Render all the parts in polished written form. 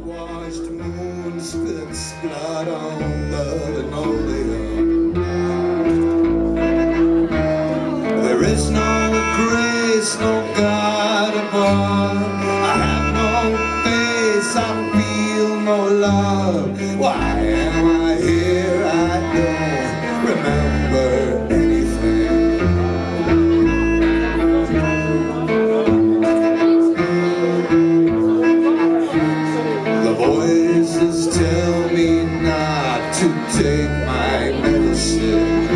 Whitewashed moon spits blood on the linoleum. There is no grace, no God above. I have no face, I feel no love. Why am I here? I don't remember anything. The voices tell me not to take my medicine.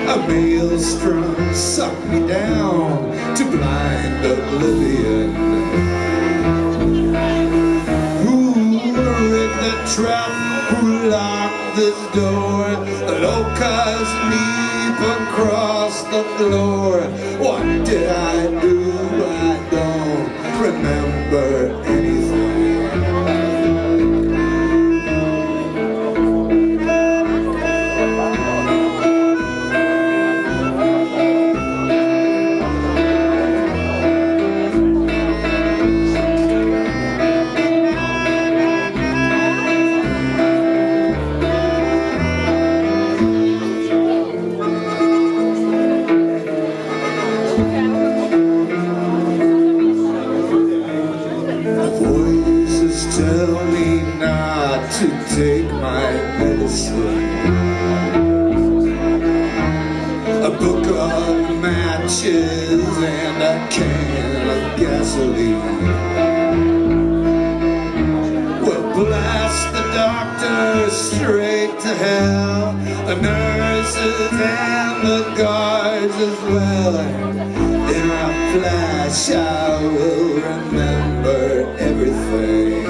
A maelstrom sucked me down to blind oblivion. Who rigged the trap? Who locked this door? The locusts leap across the floor. What did I do? I don't remember anything. Tell me not to take my medicine. A book of matches and a can of gasoline will blast the doctor straight to hell, the nurses and the guards as well. In a flash I will remember everything.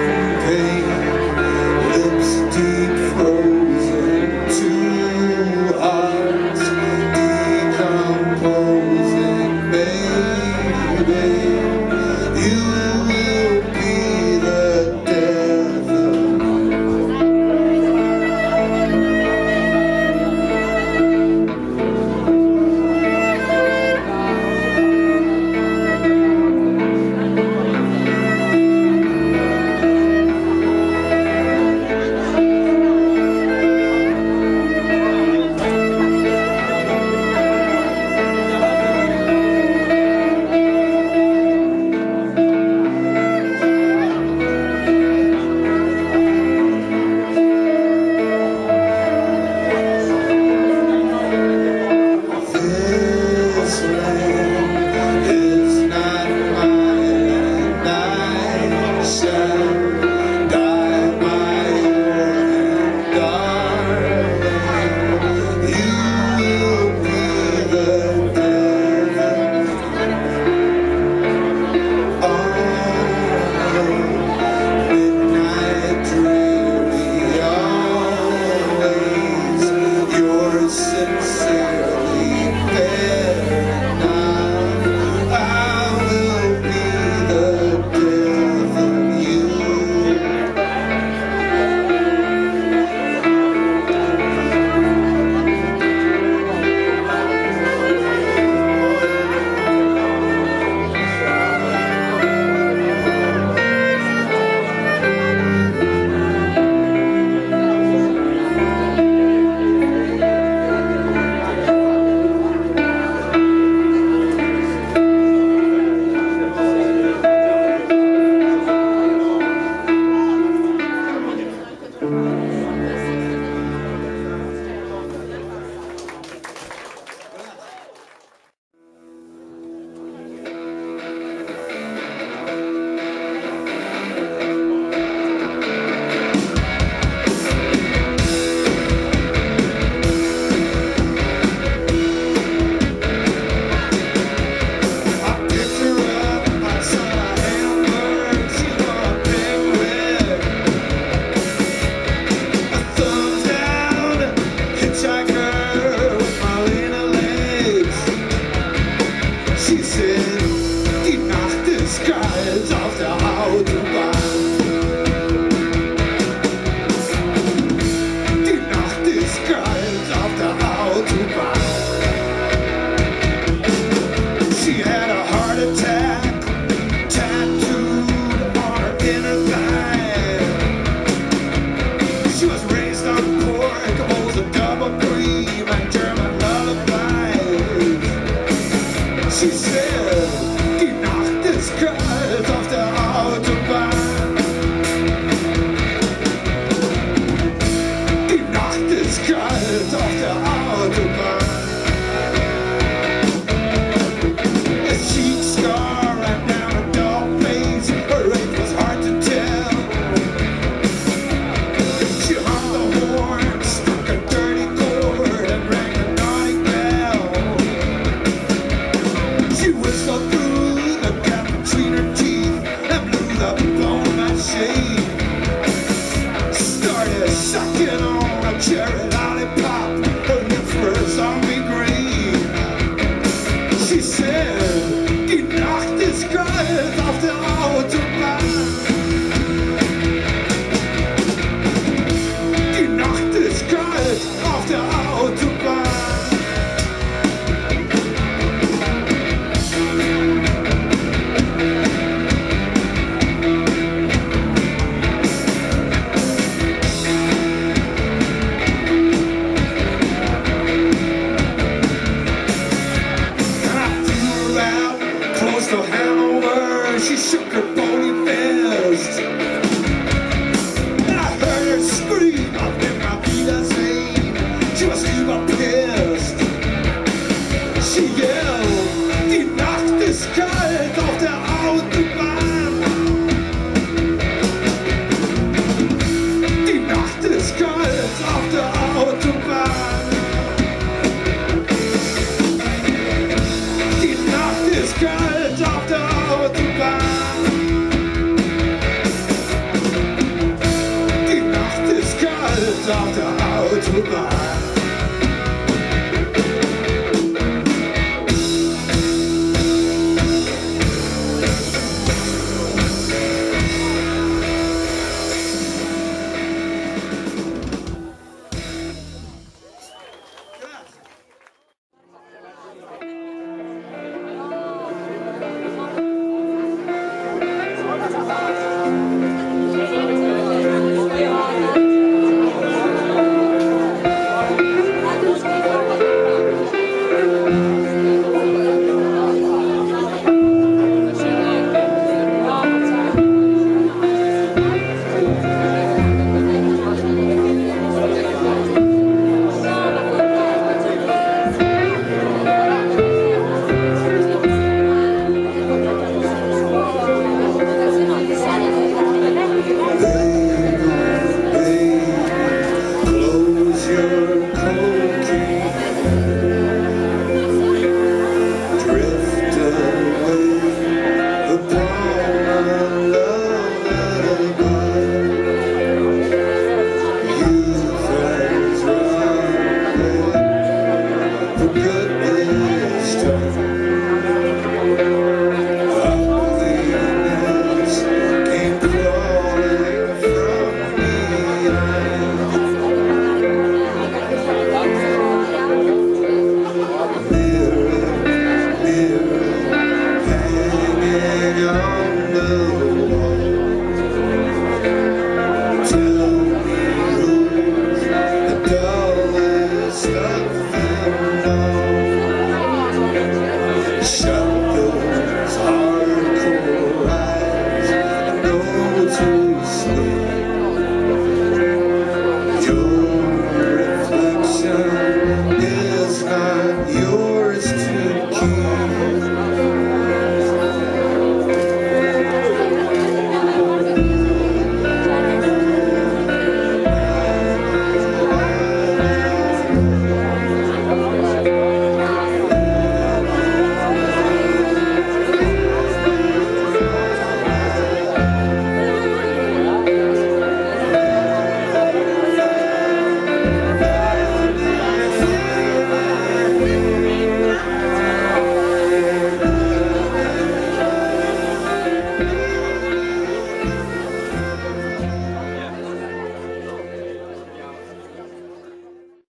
Champagne Sie said, die Nacht ist kalt auf der Autobahn. Die Nacht ist kalt auf der Autobahn. She had a heart attack, tattooed on her inner thigh. She was raised on pork, bowls of double cream and German lullabies. She said, die Nacht ist kalt auf der Autobahn. Die Nacht ist kalt auf der Autobahn. A cheek scar right down her dull face, her age was hard to tell. She hung the horn, struck a dirty chord and rang the naughty bell. She whistled through the gap between her teeth and blew the bone machine. Started sucking on a cherry lollipop, her lips were zombie green. She said, die Nacht ist kalt auf der Autobahn. Die Nacht ist kalt auf der Autobahn. And I threw her out close to Hanover. She shook her bony fist. And I heard her scream, I've been my Wiedersehen. She was super pissed. She yelled, die Nacht ist kalt auf der Autobahn. Die Nacht ist kalt auf der Autobahn. Die Nacht ist kalt auf der Autobahn. Die Nacht ist kalt auf der Autobahn.